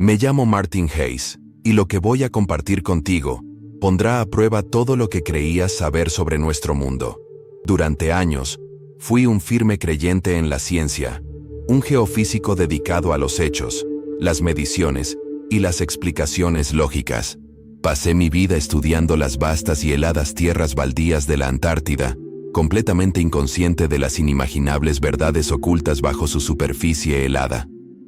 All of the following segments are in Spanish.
Me llamo Martin Hayes, y lo que voy a compartir contigo pondrá a prueba todo lo que creías saber sobre nuestro mundo. Durante años, fui un firme creyente en la ciencia, un geofísico dedicado a los hechos, las mediciones y las explicaciones lógicas. Pasé mi vida estudiando las vastas y heladas tierras baldías de la Antártida, completamente inconsciente de las inimaginables verdades ocultas bajo su superficie helada.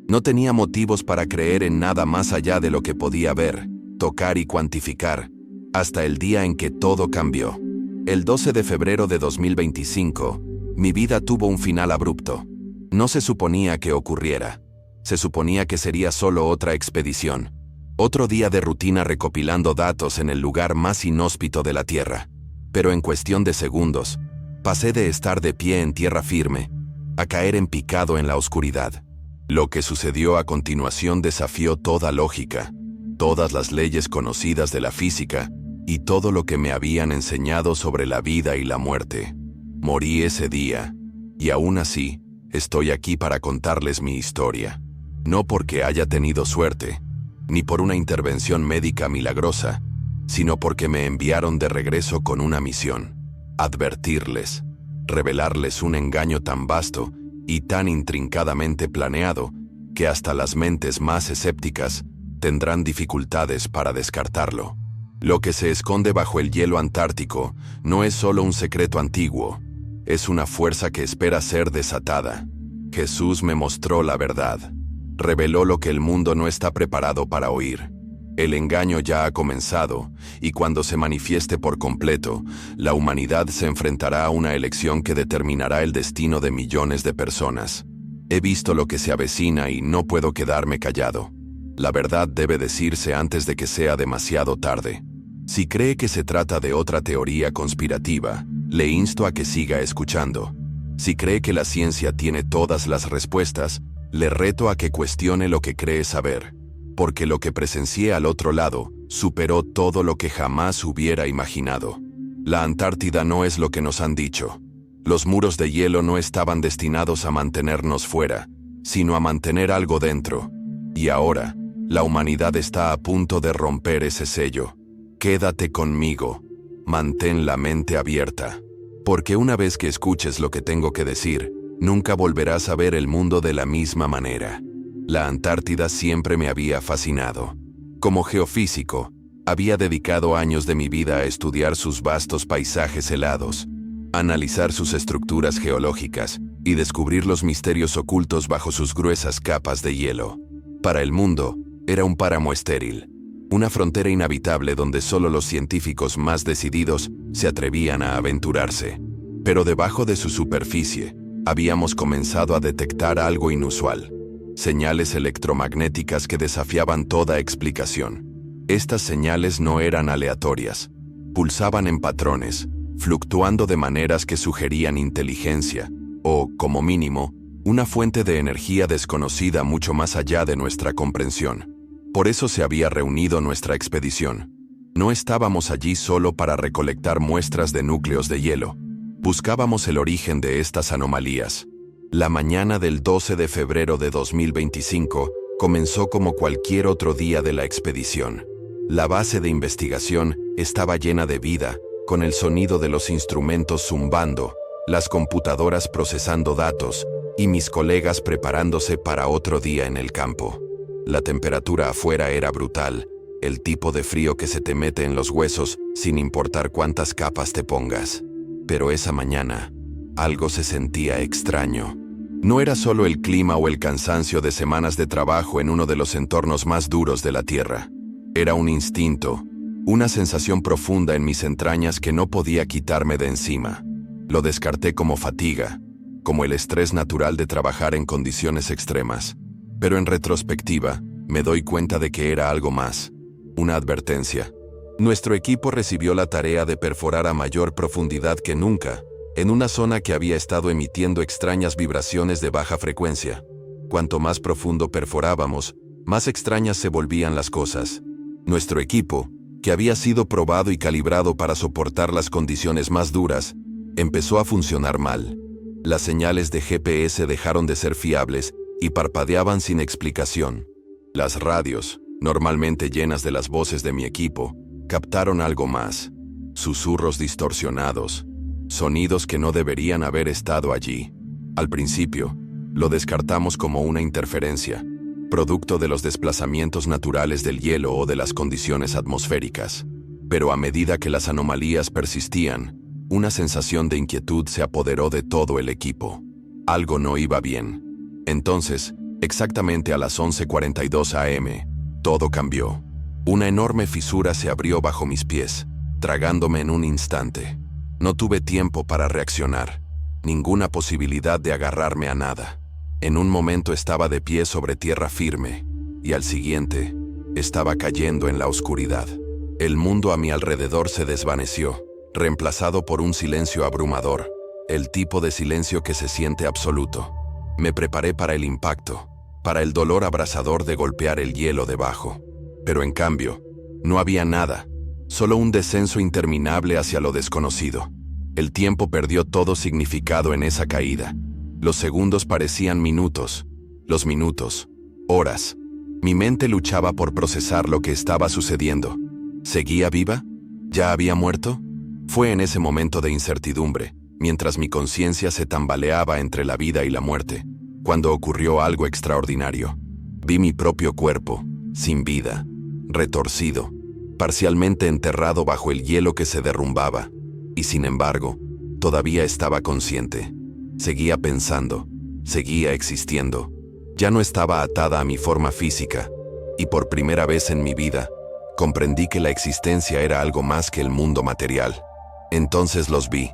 No tenía motivos para creer en nada más allá de lo que podía ver, tocar y cuantificar, hasta el día en que todo cambió. El 12 de febrero de 2025, mi vida tuvo un final abrupto. No se suponía que ocurriera. Se suponía que sería solo otra expedición. Otro día de rutina recopilando datos en el lugar más inhóspito de la Tierra. Pero en cuestión de segundos, pasé de estar de pie en tierra firme a caer en picado en la oscuridad. Lo que sucedió a continuación desafió toda lógica, todas las leyes conocidas de la física y todo lo que me habían enseñado sobre la vida y la muerte. Morí ese día, y aún así, estoy aquí para contarles mi historia. No porque haya tenido suerte, ni por una intervención médica milagrosa, sino porque me enviaron de regreso con una misión: advertirles, revelarles un engaño tan vasto y tan intrincadamente planeado que hasta las mentes más escépticas tendrán dificultades para descartarlo. Lo que se esconde bajo el hielo antártico no es solo un secreto antiguo, es una fuerza que espera ser desatada. Jesús me mostró la verdad. Reveló lo que el mundo no está preparado para oír. El engaño ya ha comenzado, y cuando se manifieste por completo, la humanidad se enfrentará a una elección que determinará el destino de millones de personas. He visto lo que se avecina y no puedo quedarme callado. La verdad debe decirse antes de que sea demasiado tarde. Si cree que se trata de otra teoría conspirativa, le insto a que siga escuchando. Si cree que la ciencia tiene todas las respuestas, le reto a que cuestione lo que cree saber, porque lo que presencié al otro lado superó todo lo que jamás hubiera imaginado. La Antártida no es lo que nos han dicho. Los muros de hielo no estaban destinados a mantenernos fuera, sino a mantener algo dentro. Y ahora, la humanidad está a punto de romper ese sello. Quédate conmigo. Mantén la mente abierta. Porque una vez que escuches lo que tengo que decir, nunca volverás a ver el mundo de la misma manera. La Antártida siempre me había fascinado. Como geofísico, había dedicado años de mi vida a estudiar sus vastos paisajes helados, analizar sus estructuras geológicas y descubrir los misterios ocultos bajo sus gruesas capas de hielo. Para el mundo, era un páramo estéril, una frontera inhabitable donde solo los científicos más decididos se atrevían a aventurarse. Pero debajo de su superficie, habíamos comenzado a detectar algo inusual. Señales electromagnéticas que desafiaban toda explicación. Estas señales no eran aleatorias. Pulsaban en patrones, fluctuando de maneras que sugerían inteligencia, o, como mínimo, una fuente de energía desconocida mucho más allá de nuestra comprensión. Por eso se había reunido nuestra expedición. No estábamos allí solo para recolectar muestras de núcleos de hielo. Buscábamos el origen de estas anomalías. La mañana del 12 de febrero de 2025 comenzó como cualquier otro día de la expedición. La base de investigación estaba llena de vida, con el sonido de los instrumentos zumbando, las computadoras procesando datos y mis colegas preparándose para otro día en el campo. La temperatura afuera era brutal, el tipo de frío que se te mete en los huesos sin importar cuántas capas te pongas. Pero esa mañana, algo se sentía extraño. No era solo el clima o el cansancio de semanas de trabajo en uno de los entornos más duros de la Tierra. Era un instinto, una sensación profunda en mis entrañas que no podía quitarme de encima. Lo descarté como fatiga, como el estrés natural de trabajar en condiciones extremas. Pero en retrospectiva, me doy cuenta de que era algo más, una advertencia. Nuestro equipo recibió la tarea de perforar a mayor profundidad que nunca, en una zona que había estado emitiendo extrañas vibraciones de baja frecuencia. Cuanto más profundo perforábamos, más extrañas se volvían las cosas. Nuestro equipo, que había sido probado y calibrado para soportar las condiciones más duras, empezó a funcionar mal. Las señales de GPS dejaron de ser fiables y parpadeaban sin explicación. Las radios, normalmente llenas de las voces de mi equipo, captaron algo más. Susurros distorsionados, sonidos que no deberían haber estado allí. Al principio, lo descartamos como una interferencia, producto de los desplazamientos naturales del hielo o de las condiciones atmosféricas. Pero a medida que las anomalías persistían, una sensación de inquietud se apoderó de todo el equipo. Algo no iba bien. Entonces, exactamente a las 11:42 am, todo cambió. Una enorme fisura se abrió bajo mis pies, tragándome en un instante. No tuve tiempo para reaccionar, ninguna posibilidad de agarrarme a nada. En un momento estaba de pie sobre tierra firme, y al siguiente, estaba cayendo en la oscuridad. El mundo a mi alrededor se desvaneció, reemplazado por un silencio abrumador, el tipo de silencio que se siente absoluto. Me preparé para el impacto, para el dolor abrasador de golpear el hielo debajo. Pero en cambio, no había nada, solo un descenso interminable hacia lo desconocido. El tiempo perdió todo significado en esa caída. Los segundos parecían minutos, los minutos, horas. Mi mente luchaba por procesar lo que estaba sucediendo. ¿Seguía viva? ¿Ya había muerto? Fue en ese momento de incertidumbre, mientras mi conciencia se tambaleaba entre la vida y la muerte, cuando ocurrió algo extraordinario. Vi mi propio cuerpo, sin vida, retorcido, parcialmente enterrado bajo el hielo que se derrumbaba, y sin embargo, todavía estaba consciente. Seguía pensando, seguía existiendo. Ya no estaba atada a mi forma física, y por primera vez en mi vida, comprendí que la existencia era algo más que el mundo material. Entonces los vi,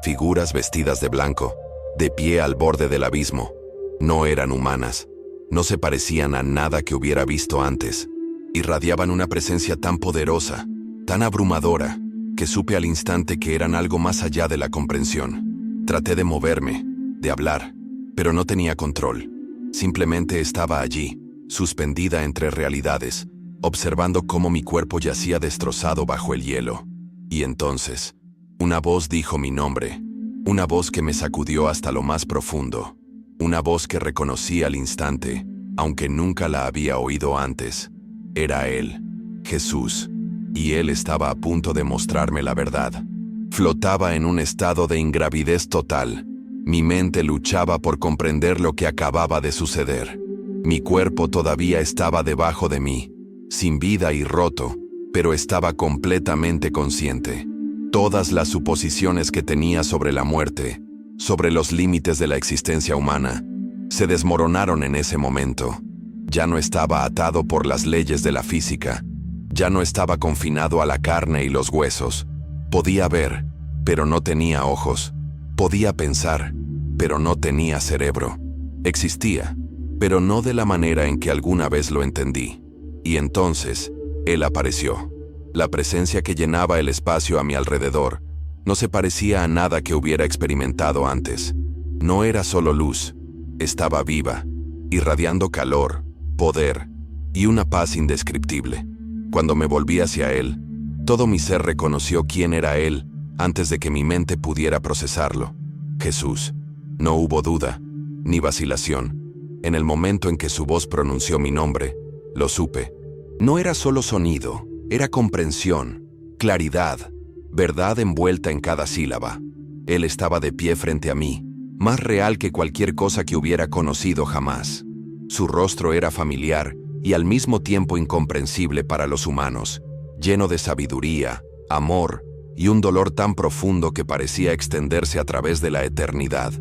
figuras vestidas de blanco, de pie al borde del abismo. No eran humanas, no se parecían a nada que hubiera visto antes. Irradiaban una presencia tan poderosa, tan abrumadora, que supe al instante que eran algo más allá de la comprensión. Traté de moverme, de hablar, pero no tenía control. Simplemente estaba allí, suspendida entre realidades, observando cómo mi cuerpo yacía destrozado bajo el hielo. Y entonces, una voz dijo mi nombre, una voz que me sacudió hasta lo más profundo, una voz que reconocí al instante, aunque nunca la había oído antes. Era Él, Jesús, y Él estaba a punto de mostrarme la verdad. Flotaba en un estado de ingravidez total. Mi mente luchaba por comprender lo que acababa de suceder. Mi cuerpo todavía estaba debajo de mí, sin vida y roto, pero estaba completamente consciente. Todas las suposiciones que tenía sobre la muerte, sobre los límites de la existencia humana, se desmoronaron en ese momento. Ya no estaba atado por las leyes de la física. Ya no estaba confinado a la carne y los huesos. Podía ver, pero no tenía ojos. Podía pensar, pero no tenía cerebro. Existía, pero no de la manera en que alguna vez lo entendí. Y entonces, Él apareció. La presencia que llenaba el espacio a mi alrededor no se parecía a nada que hubiera experimentado antes. No era solo luz, estaba viva, irradiando calor, poder y una paz indescriptible. Cuando me volví hacia Él, todo mi ser reconoció quién era Él antes de que mi mente pudiera procesarlo. Jesús. No hubo duda, ni vacilación. En el momento en que su voz pronunció mi nombre, lo supe. No era solo sonido, era comprensión, claridad, verdad envuelta en cada sílaba. Él estaba de pie frente a mí, más real que cualquier cosa que hubiera conocido jamás. Su rostro era familiar y al mismo tiempo incomprensible para los humanos, lleno de sabiduría, amor y un dolor tan profundo que parecía extenderse a través de la eternidad.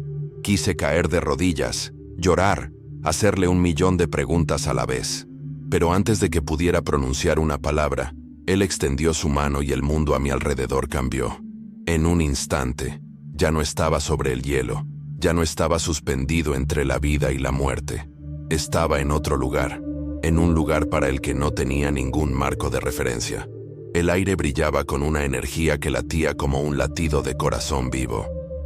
Quise caer de rodillas, llorar, hacerle 1.000.000 de preguntas a la vez. Pero antes de que pudiera pronunciar una palabra, Él extendió su mano y el mundo a mi alrededor cambió. En un instante, ya no estaba sobre el hielo, ya no estaba suspendido entre la vida y la muerte. Estaba en otro lugar, en un lugar para el que no tenía ningún marco de referencia. El aire brillaba con una energía que latía como un latido de corazón vivo.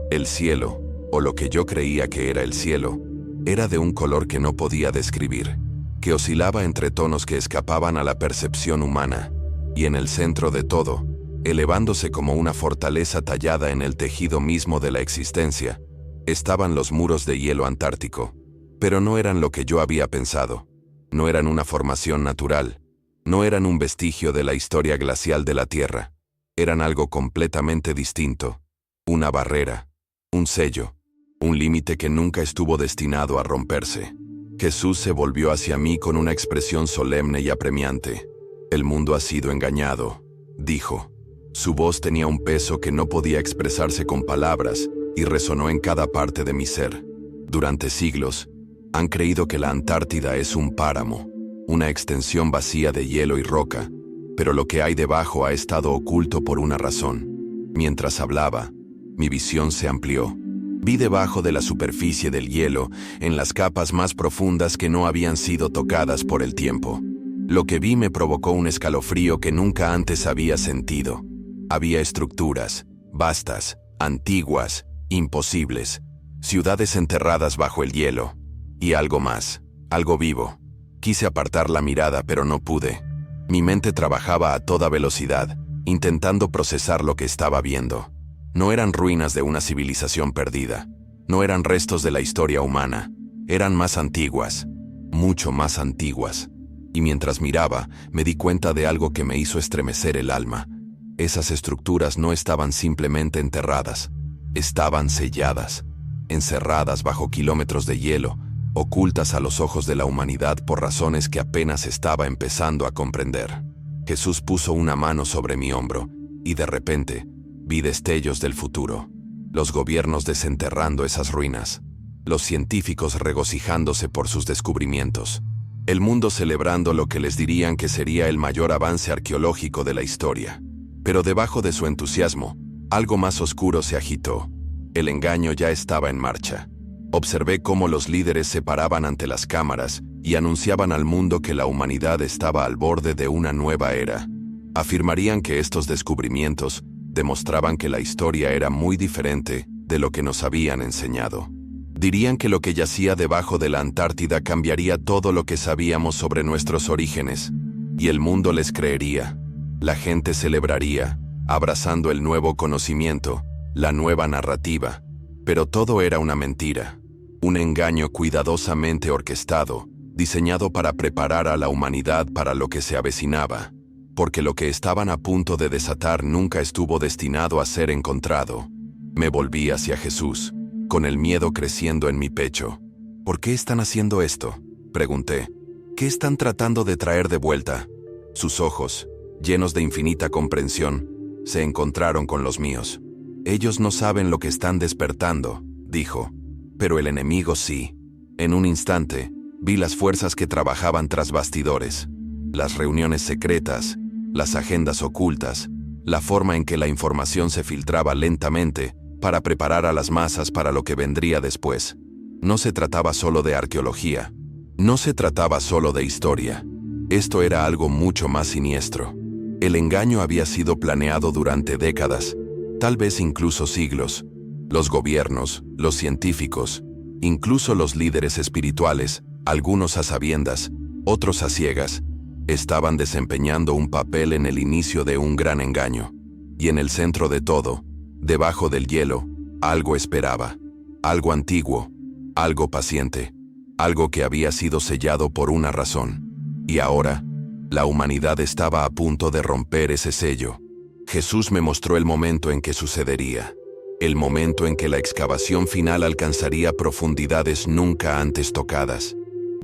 El cielo, o lo que yo creía que era el cielo, era de un color que no podía describir, que oscilaba entre tonos que escapaban a la percepción humana, y en el centro de todo, elevándose como una fortaleza tallada en el tejido mismo de la existencia, estaban los muros de hielo antártico. Pero no eran lo que yo había pensado. No eran una formación natural. No eran un vestigio de la historia glacial de la Tierra. Eran algo completamente distinto. Una barrera. Un sello. Un límite que nunca estuvo destinado a romperse. Jesús se volvió hacia mí con una expresión solemne y apremiante. «El mundo ha sido engañado», dijo. Su voz tenía un peso que no podía expresarse con palabras y resonó en cada parte de mi ser. Durante siglos, han creído que la Antártida es un páramo, una extensión vacía de hielo y roca, pero lo que hay debajo ha estado oculto por una razón. Mientras hablaba, mi visión se amplió. Vi debajo de la superficie del hielo, en las capas más profundas que no habían sido tocadas por el tiempo. Lo que vi me provocó un escalofrío que nunca antes había sentido. Había estructuras, vastas, antiguas, imposibles, ciudades enterradas bajo el hielo. Y algo más, algo vivo. Quise apartar la mirada, pero no pude. Mi mente trabajaba a toda velocidad, intentando procesar lo que estaba viendo. No eran ruinas de una civilización perdida. No eran restos de la historia humana. Eran más antiguas, mucho más antiguas. Y mientras miraba, me di cuenta de algo que me hizo estremecer el alma. Esas estructuras no estaban simplemente enterradas. Estaban selladas, encerradas bajo kilómetros de hielo, ocultas a los ojos de la humanidad por razones que apenas estaba empezando a comprender. Jesús puso una mano sobre mi hombro, y de repente, vi destellos del futuro. Los gobiernos desenterrando esas ruinas. Los científicos regocijándose por sus descubrimientos. El mundo celebrando lo que les dirían que sería el mayor avance arqueológico de la historia. Pero debajo de su entusiasmo, algo más oscuro se agitó. El engaño ya estaba en marcha. Observé cómo los líderes se paraban ante las cámaras y anunciaban al mundo que la humanidad estaba al borde de una nueva era. Afirmarían que estos descubrimientos demostraban que la historia era muy diferente de lo que nos habían enseñado. Dirían que lo que yacía debajo de la Antártida cambiaría todo lo que sabíamos sobre nuestros orígenes, y el mundo les creería. La gente celebraría, abrazando el nuevo conocimiento, la nueva narrativa. Pero todo era una mentira, un engaño cuidadosamente orquestado, diseñado para preparar a la humanidad para lo que se avecinaba, porque lo que estaban a punto de desatar nunca estuvo destinado a ser encontrado. Me volví hacia Jesús, con el miedo creciendo en mi pecho. ¿Por qué están haciendo esto?, pregunté. ¿Qué están tratando de traer de vuelta? Sus ojos, llenos de infinita comprensión, se encontraron con los míos. Ellos no saben lo que están despertando, dijo, pero el enemigo sí. En un instante, vi las fuerzas que trabajaban tras bastidores, las reuniones secretas, las agendas ocultas, la forma en que la información se filtraba lentamente para preparar a las masas para lo que vendría después. No se trataba solo de arqueología, no se trataba solo de historia. Esto era algo mucho más siniestro. El engaño había sido planeado durante décadas, tal vez incluso siglos. Los gobiernos, los científicos, incluso los líderes espirituales, algunos a sabiendas, otros a ciegas, estaban desempeñando un papel en el inicio de un gran engaño. Y en el centro de todo, debajo del hielo, algo esperaba, algo antiguo, algo paciente, algo que había sido sellado por una razón. Y ahora, la humanidad estaba a punto de romper ese sello. Jesús me mostró el momento en que sucedería, el momento en que la excavación final alcanzaría profundidades nunca antes tocadas.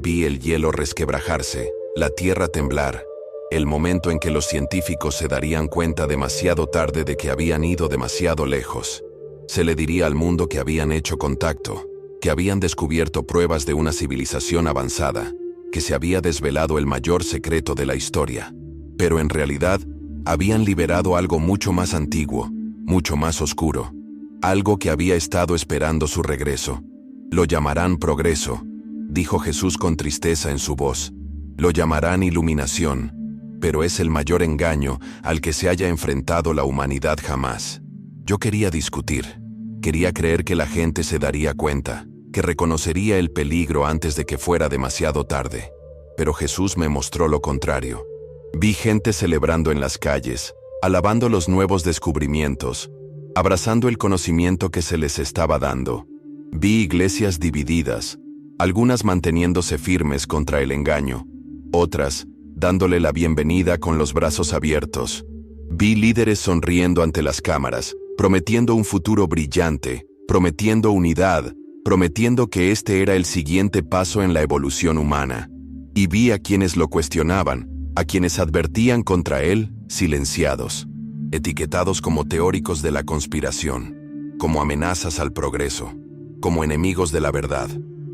Vi el hielo resquebrajarse, la tierra temblar, el momento en que los científicos se darían cuenta demasiado tarde de que habían ido demasiado lejos. Se le diría al mundo que habían hecho contacto, que habían descubierto pruebas de una civilización avanzada, que se había desvelado el mayor secreto de la historia. Pero en realidad, habían liberado algo mucho más antiguo, mucho más oscuro, algo que había estado esperando su regreso. Lo llamarán progreso, dijo Jesús con tristeza en su voz. Lo llamarán iluminación, pero es el mayor engaño al que se haya enfrentado la humanidad jamás. Yo quería discutir, quería creer que la gente se daría cuenta, que reconocería el peligro antes de que fuera demasiado tarde. Pero Jesús me mostró lo contrario. Vi gente celebrando en las calles, alabando los nuevos descubrimientos, abrazando el conocimiento que se les estaba dando. Vi iglesias divididas, algunas manteniéndose firmes contra el engaño, otras dándole la bienvenida con los brazos abiertos. Vi líderes sonriendo ante las cámaras, prometiendo un futuro brillante, prometiendo unidad, prometiendo que este era el siguiente paso en la evolución humana. Y vi a quienes lo cuestionaban, a quienes advertían contra él, silenciados, etiquetados como teóricos de la conspiración, como amenazas al progreso, como enemigos de la verdad.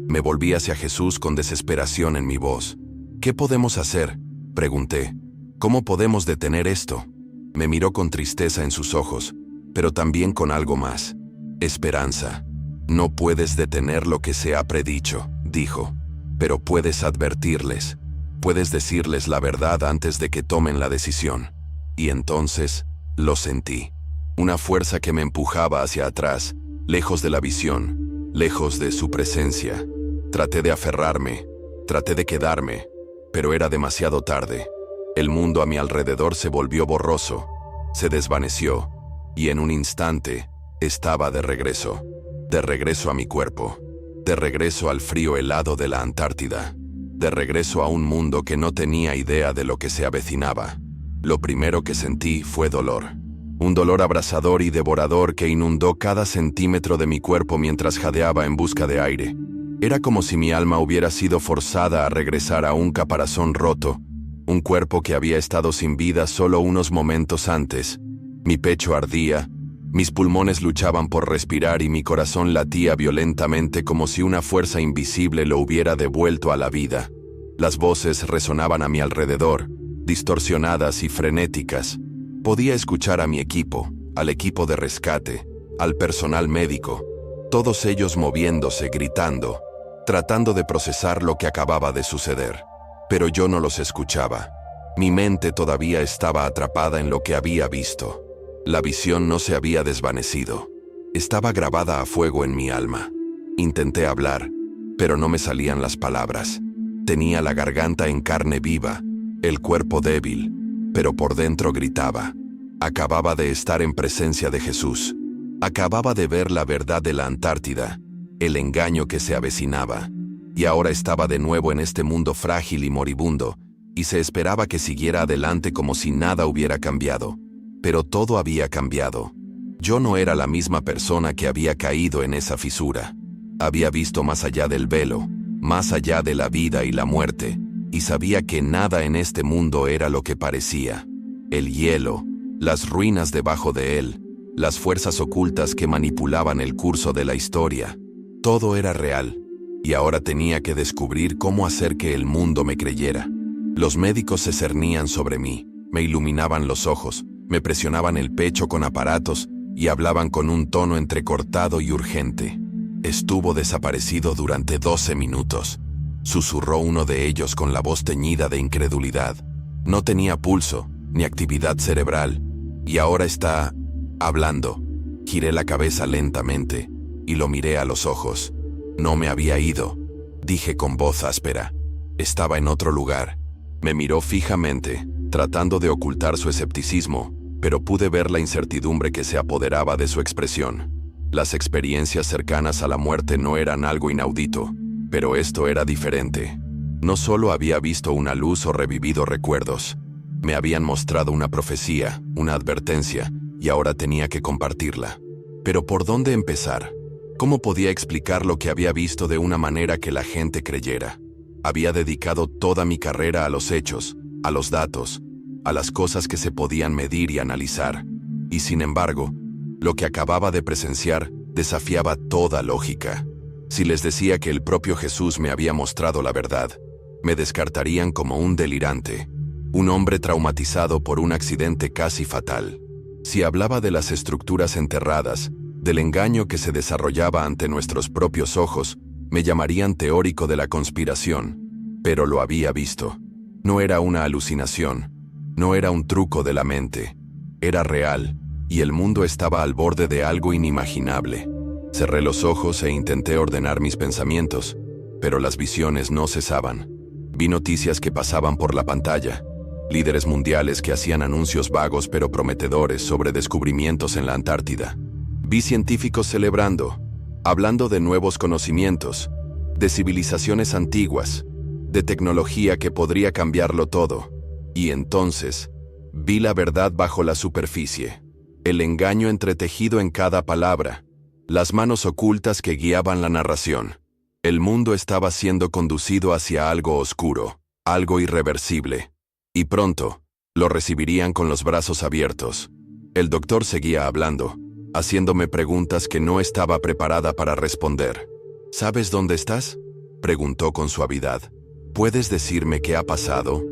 Me volví hacia Jesús con desesperación en mi voz. ¿Qué podemos hacer?, pregunté. ¿Cómo podemos detener esto? Me miró con tristeza en sus ojos, pero también con algo más: esperanza. No puedes detener lo que se ha predicho, dijo, pero puedes advertirles. Puedes decirles la verdad antes de que tomen la decisión. Y entonces, lo sentí. Una fuerza que me empujaba hacia atrás, lejos de la visión, lejos de su presencia. Traté de aferrarme, traté de quedarme, pero era demasiado tarde. El mundo a mi alrededor se volvió borroso, se desvaneció, y en un instante estaba de regreso a mi cuerpo, de regreso al frío helado de la Antártida, de regreso a un mundo que no tenía idea de lo que se avecinaba. Lo primero que sentí fue dolor. Un dolor abrasador y devorador que inundó cada centímetro de mi cuerpo mientras jadeaba en busca de aire. Era como si mi alma hubiera sido forzada a regresar a un caparazón roto, un cuerpo que había estado sin vida solo unos momentos antes. Mi pecho ardía, mis pulmones luchaban por respirar y mi corazón latía violentamente como si una fuerza invisible lo hubiera devuelto a la vida. Las voces resonaban a mi alrededor, distorsionadas y frenéticas. Podía escuchar a mi equipo, al equipo de rescate, al personal médico, todos ellos moviéndose, gritando, tratando de procesar lo que acababa de suceder. Pero yo no los escuchaba. Mi mente todavía estaba atrapada en lo que había visto. La visión no se había desvanecido. Estaba grabada a fuego en mi alma. Intenté hablar, pero no me salían las palabras. Tenía la garganta en carne viva, el cuerpo débil, pero por dentro gritaba. Acababa de estar en presencia de Jesús. Acababa de ver la verdad de la Antártida, el engaño que se avecinaba. Y ahora estaba de nuevo en este mundo frágil y moribundo, y se esperaba que siguiera adelante como si nada hubiera cambiado. Pero todo había cambiado. Yo no era la misma persona que había caído en esa fisura. Había visto más allá del velo, más allá de la vida y la muerte, y sabía que nada en este mundo era lo que parecía. El hielo, las ruinas debajo de él, las fuerzas ocultas que manipulaban el curso de la historia. Todo era real, y ahora tenía que descubrir cómo hacer que el mundo me creyera. Los médicos se cernían sobre mí, me iluminaban los ojos, me presionaban el pecho con aparatos y hablaban con un tono entrecortado y urgente. Estuvo desaparecido durante 12 minutos, susurró uno de ellos con la voz teñida de incredulidad. No tenía pulso, ni actividad cerebral, y ahora está hablando. Giré la cabeza lentamente y lo miré a los ojos. No me había ido, dije con voz áspera. Estaba en otro lugar. Me miró fijamente, tratando de ocultar su escepticismo, pero pude ver la incertidumbre que se apoderaba de su expresión. Las experiencias cercanas a la muerte no eran algo inaudito, pero esto era diferente. No solo había visto una luz o revivido recuerdos, me habían mostrado una profecía, una advertencia, y ahora tenía que compartirla. Pero ¿por dónde empezar? ¿Cómo podía explicar lo que había visto de una manera que la gente creyera? Había dedicado toda mi carrera a los hechos, a los datos, a las cosas que se podían medir y analizar. Y sin embargo, lo que acababa de presenciar desafiaba toda lógica. Si les decía que el propio Jesús me había mostrado la verdad, me descartarían como un delirante, un hombre traumatizado por un accidente casi fatal. Si hablaba de las estructuras enterradas, del engaño que se desarrollaba ante nuestros propios ojos, me llamarían teórico de la conspiración. Pero lo había visto. No era una alucinación, no era un truco de la mente. Era real, y el mundo estaba al borde de algo inimaginable. Cerré los ojos e intenté ordenar mis pensamientos, pero las visiones no cesaban. Vi noticias que pasaban por la pantalla, líderes mundiales que hacían anuncios vagos pero prometedores sobre descubrimientos en la Antártida. Vi científicos celebrando, hablando de nuevos conocimientos, de civilizaciones antiguas, de tecnología que podría cambiarlo todo. Y entonces, vi la verdad bajo la superficie, el engaño entretejido en cada palabra, las manos ocultas que guiaban la narración. El mundo estaba siendo conducido hacia algo oscuro, algo irreversible. Y pronto, lo recibirían con los brazos abiertos. El doctor seguía hablando, haciéndome preguntas que no estaba preparada para responder. ¿Sabes dónde estás?, preguntó con suavidad. ¿Puedes decirme qué ha pasado?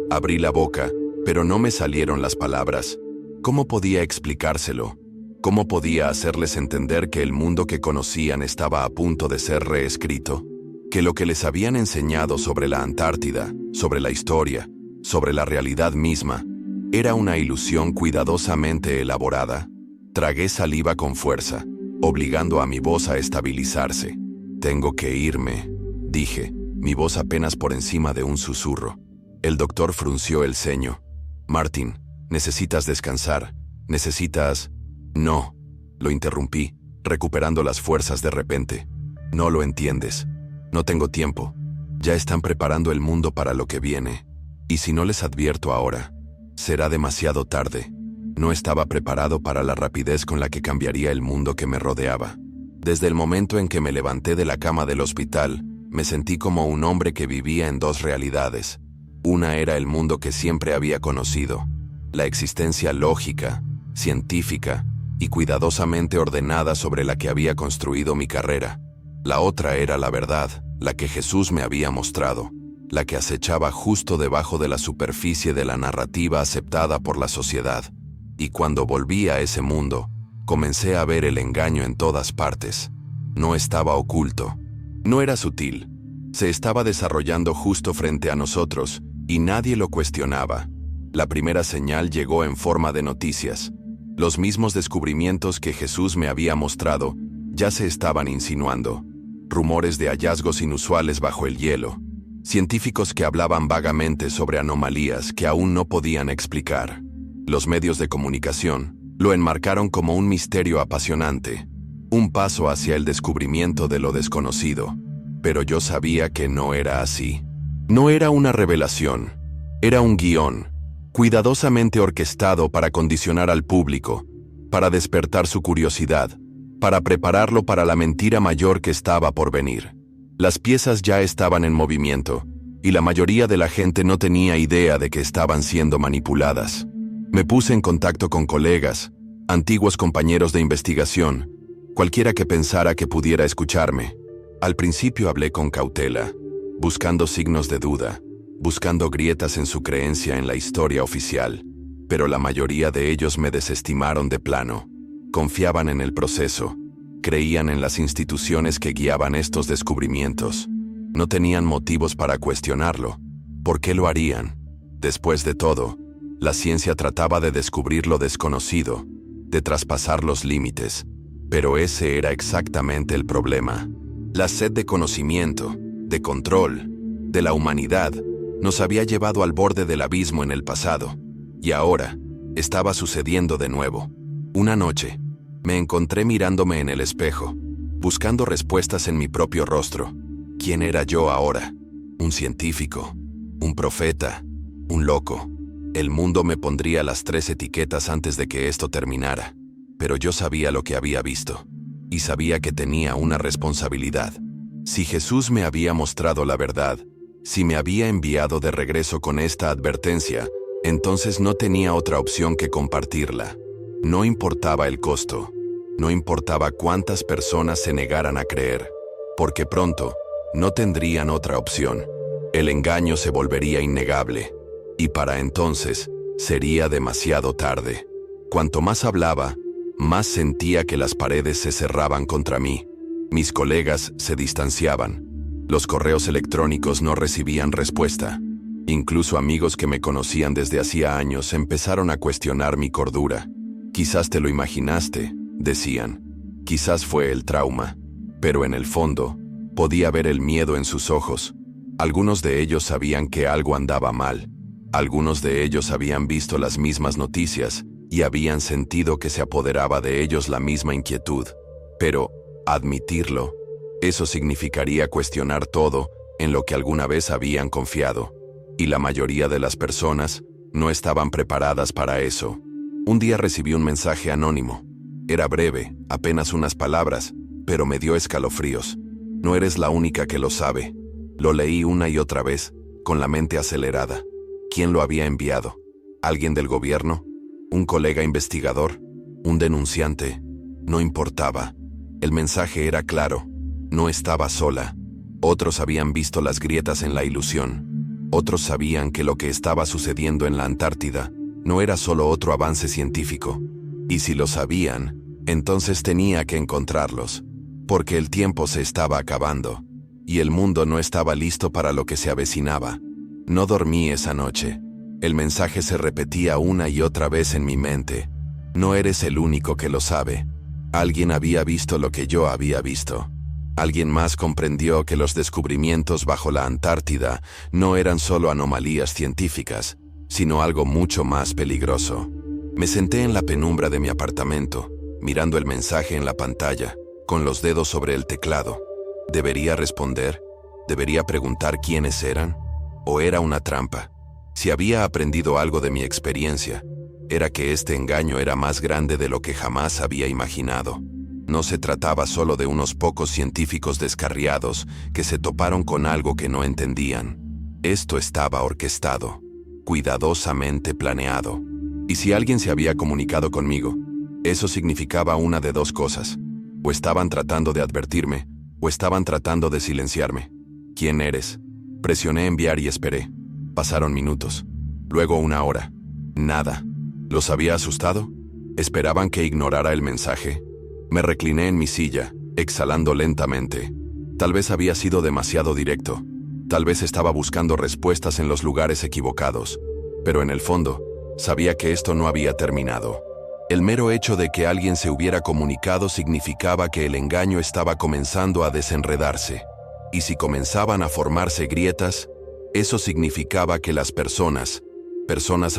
Abrí la boca, pero no me salieron las palabras. ¿Cómo podía explicárselo? ¿Cómo podía hacerles entender que el mundo que conocían estaba a punto de ser reescrito? Que lo que les habían enseñado sobre la Antártida, sobre la historia, sobre la realidad misma, era una ilusión cuidadosamente elaborada. Tragué saliva con fuerza, obligando a mi voz a estabilizarse. Tengo que irme, dije, mi voz apenas por encima de un susurro. El doctor frunció el ceño. Martin, necesitas descansar. Necesitas... No, lo interrumpí, recuperando las fuerzas de repente. No lo entiendes. No tengo tiempo. Ya están preparando el mundo para lo que viene. Y si no les advierto ahora, será demasiado tarde. No estaba preparado para la rapidez con la que cambiaría el mundo que me rodeaba. Desde el momento en que me levanté de la cama del hospital, me sentí como un hombre que vivía en dos realidades. Una era el mundo que siempre había conocido, la existencia lógica, científica y cuidadosamente ordenada sobre la que había construido mi carrera. La otra era la verdad, la que Jesús me había mostrado, la que acechaba justo debajo de la superficie de la narrativa aceptada por la sociedad. Y cuando volví a ese mundo, comencé a ver el engaño en todas partes. No estaba oculto, no era sutil, se estaba desarrollando justo frente a nosotros y nadie lo cuestionaba. La primera señal llegó en forma de noticias. Los mismos descubrimientos que Jesús me había mostrado ya se estaban insinuando. Rumores de hallazgos inusuales bajo el hielo. Científicos que hablaban vagamente sobre anomalías que aún no podían explicar. Los medios de comunicación lo enmarcaron como un misterio apasionante, un paso hacia el descubrimiento de lo desconocido. Pero yo sabía que no era así. No era una revelación, era un guión, cuidadosamente orquestado para condicionar al público, para despertar su curiosidad, para prepararlo para la mentira mayor que estaba por venir. Las piezas ya estaban en movimiento, y la mayoría de la gente no tenía idea de que estaban siendo manipuladas. Me puse en contacto con colegas, antiguos compañeros de investigación, cualquiera que pensara que pudiera escucharme. Al principio hablé con cautela, buscando signos de duda, buscando grietas en su creencia en la historia oficial, pero la mayoría de ellos me desestimaron de plano. Confiaban en el proceso, creían en las instituciones que guiaban estos descubrimientos. No tenían motivos para cuestionarlo. ¿Por qué lo harían? Después de todo, la ciencia trataba de descubrir lo desconocido, de traspasar los límites, pero ese era exactamente el problema. La sed de conocimiento, de control, de la humanidad, nos había llevado al borde del abismo en el pasado, y ahora estaba sucediendo de nuevo. Una noche, me encontré mirándome en el espejo, buscando respuestas en mi propio rostro. ¿Quién era yo ahora? ¿Un científico? ¿Un profeta? ¿Un loco? El mundo me pondría las 3 etiquetas antes de que esto terminara, pero yo sabía lo que había visto, y sabía que tenía una responsabilidad. Si Jesús me había mostrado la verdad, si me había enviado de regreso con esta advertencia, entonces no tenía otra opción que compartirla. No importaba el costo, no importaba cuántas personas se negaran a creer, porque pronto no tendrían otra opción. El engaño se volvería innegable, y para entonces sería demasiado tarde. Cuanto más hablaba, más sentía que las paredes se cerraban contra mí. Mis colegas se distanciaban. Los correos electrónicos no recibían respuesta. Incluso amigos que me conocían desde hacía años empezaron a cuestionar mi cordura. Quizás te lo imaginaste, decían. Quizás fue el trauma. Pero en el fondo, podía ver el miedo en sus ojos. Algunos de ellos sabían que algo andaba mal. Algunos de ellos habían visto las mismas noticias y habían sentido que se apoderaba de ellos la misma inquietud. Pero admitirlo, eso significaría cuestionar todo en lo que alguna vez habían confiado, y la mayoría de las personas no estaban preparadas para eso. Un día recibí un mensaje anónimo. Era breve, apenas unas palabras, pero me dio escalofríos. No eres la única que lo sabe. Lo leí una y otra vez, con la mente acelerada. ¿Quién lo había enviado? ¿Alguien del gobierno? ¿Un colega investigador? ¿Un denunciante? No importaba. El mensaje era claro. No estaba sola. Otros habían visto las grietas en la ilusión. Otros sabían que lo que estaba sucediendo en la Antártida no era solo otro avance científico. Y si lo sabían, entonces tenía que encontrarlos, porque el tiempo se estaba acabando, y el mundo no estaba listo para lo que se avecinaba. No dormí esa noche. El mensaje se repetía una y otra vez en mi mente. No eres el único que lo sabe. Alguien había visto lo que yo había visto. Alguien más comprendió que los descubrimientos bajo la Antártida no eran solo anomalías científicas, sino algo mucho más peligroso. Me senté en la penumbra de mi apartamento, mirando el mensaje en la pantalla, con los dedos sobre el teclado. ¿Debería responder? ¿Debería preguntar quiénes eran? ¿O era una trampa? Si había aprendido algo de mi experiencia, era que este engaño era más grande de lo que jamás había imaginado. No se trataba solo de unos pocos científicos descarriados que se toparon con algo que no entendían. Esto estaba orquestado, cuidadosamente planeado. Y si alguien se había comunicado conmigo, eso significaba una de dos cosas. O estaban tratando de advertirme, o estaban tratando de silenciarme. ¿Quién eres? Presioné enviar y esperé. Pasaron minutos. Luego una hora. Nada. ¿Los había asustado? ¿Esperaban que ignorara el mensaje? Me recliné en mi silla, exhalando lentamente. Tal vez había sido demasiado directo. Tal vez estaba buscando respuestas en los lugares equivocados. Pero en el fondo, sabía que esto no había terminado. El mero hecho de que alguien se hubiera comunicado significaba que el engaño estaba comenzando a desenredarse. Y si comenzaban a formarse grietas, eso significaba que las personas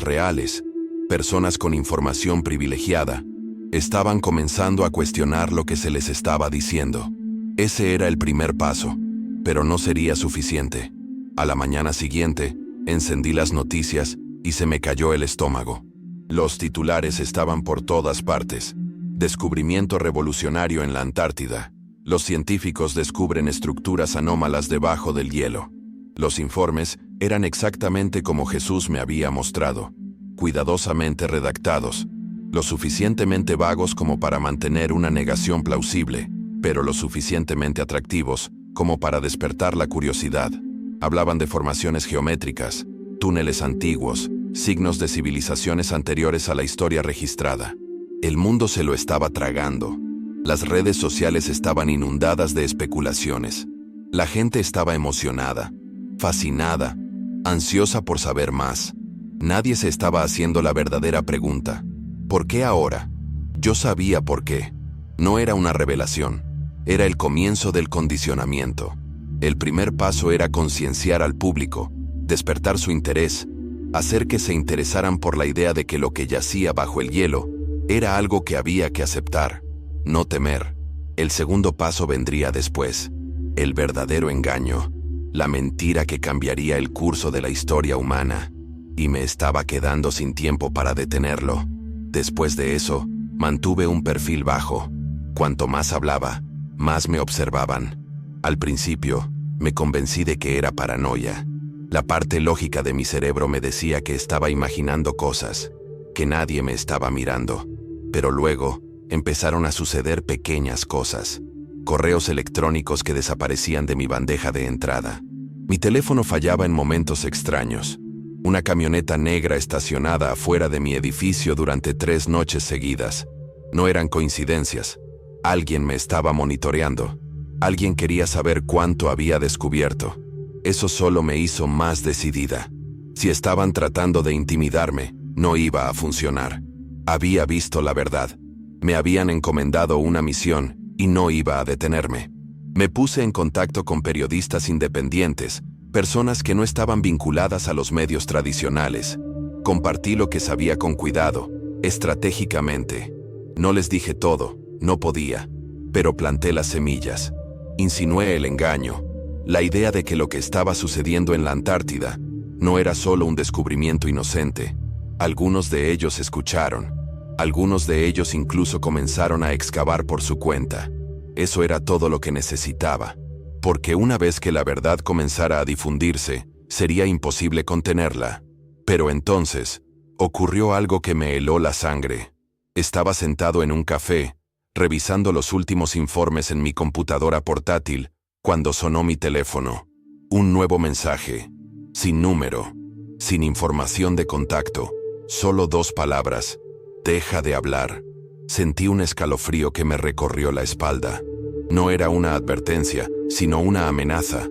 reales, personas con información privilegiada, estaban comenzando a cuestionar lo que se les estaba diciendo. Ese era el primer paso, pero no sería suficiente. A la mañana siguiente, encendí las noticias y se me cayó el estómago. Los titulares estaban por todas partes. Descubrimiento revolucionario en la Antártida. Los científicos descubren estructuras anómalas debajo del hielo. Los informes eran exactamente como Jesús me había mostrado, cuidadosamente redactados, lo suficientemente vagos como para mantener una negación plausible, pero lo suficientemente atractivos como para despertar la curiosidad. Hablaban de formaciones geométricas, túneles antiguos, signos de civilizaciones anteriores a la historia registrada. El mundo se lo estaba tragando. Las redes sociales estaban inundadas de especulaciones. La gente estaba emocionada, fascinada, ansiosa por saber más. Nadie se estaba haciendo la verdadera pregunta. ¿Por qué ahora? Yo sabía por qué. No era una revelación. Era el comienzo del condicionamiento. El primer paso era concienciar al público, despertar su interés, hacer que se interesaran por la idea de que lo que yacía bajo el hielo era algo que había que aceptar, no temer. El segundo paso vendría después, el verdadero engaño, la mentira que cambiaría el curso de la historia humana, y me estaba quedando sin tiempo para detenerlo. Después de eso, mantuve un perfil bajo. Cuanto más hablaba, más me observaban. Al principio, me convencí de que era paranoia. La parte lógica de mi cerebro me decía que estaba imaginando cosas, que nadie me estaba mirando. Pero luego, empezaron a suceder pequeñas cosas. Correos electrónicos que desaparecían de mi bandeja de entrada. Mi teléfono fallaba en momentos extraños. Una camioneta negra estacionada afuera de mi edificio durante 3 noches seguidas. No eran coincidencias. Alguien me estaba monitoreando. Alguien quería saber cuánto había descubierto. Eso solo me hizo más decidida. Si estaban tratando de intimidarme, no iba a funcionar. Había visto la verdad. Me habían encomendado una misión y no iba a detenerme. Me puse en contacto con periodistas independientes, personas que no estaban vinculadas a los medios tradicionales. Compartí lo que sabía con cuidado, estratégicamente. No les dije todo, no podía, pero planté las semillas. Insinué el engaño. La idea de que lo que estaba sucediendo en la Antártida no era solo un descubrimiento inocente. Algunos de ellos escucharon. Algunos de ellos incluso comenzaron a excavar por su cuenta. Eso era todo lo que necesitaba. Porque una vez que la verdad comenzara a difundirse, sería imposible contenerla. Pero entonces, ocurrió algo que me heló la sangre. Estaba sentado en un café, revisando los últimos informes en mi computadora portátil, cuando sonó mi teléfono. Un nuevo mensaje. Sin número. Sin información de contacto. Solo 2 palabras. Deja de hablar. Sentí un escalofrío que me recorrió la espalda. No era una advertencia, sino una amenaza.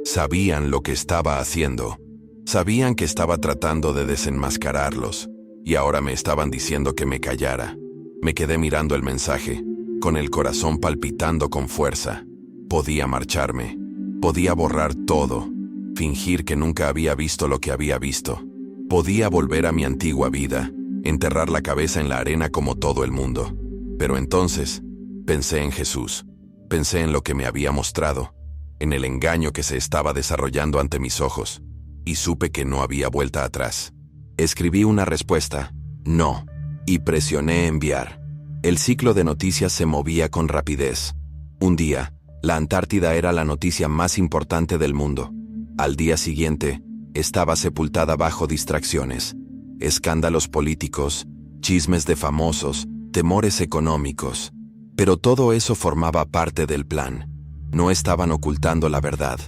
Sabían lo que estaba haciendo. Sabían que estaba tratando de desenmascararlos. Y ahora me estaban diciendo que me callara. Me quedé mirando el mensaje, con el corazón palpitando con fuerza. Podía marcharme. Podía borrar todo. Fingir que nunca había visto lo que había visto. Podía volver a mi antigua vida, enterrar la cabeza en la arena como todo el mundo. Pero entonces, pensé en Jesús. Pensé en lo que me había mostrado, en el engaño que se estaba desarrollando ante mis ojos, y supe que no había vuelta atrás. Escribí una respuesta, no, y presioné enviar. El ciclo de noticias se movía con rapidez. Un día, la Antártida era la noticia más importante del mundo. Al día siguiente, estaba sepultada bajo distracciones, escándalos políticos, chismes de famosos, temores económicos. Pero todo eso formaba parte del plan. No estaban ocultando la verdad.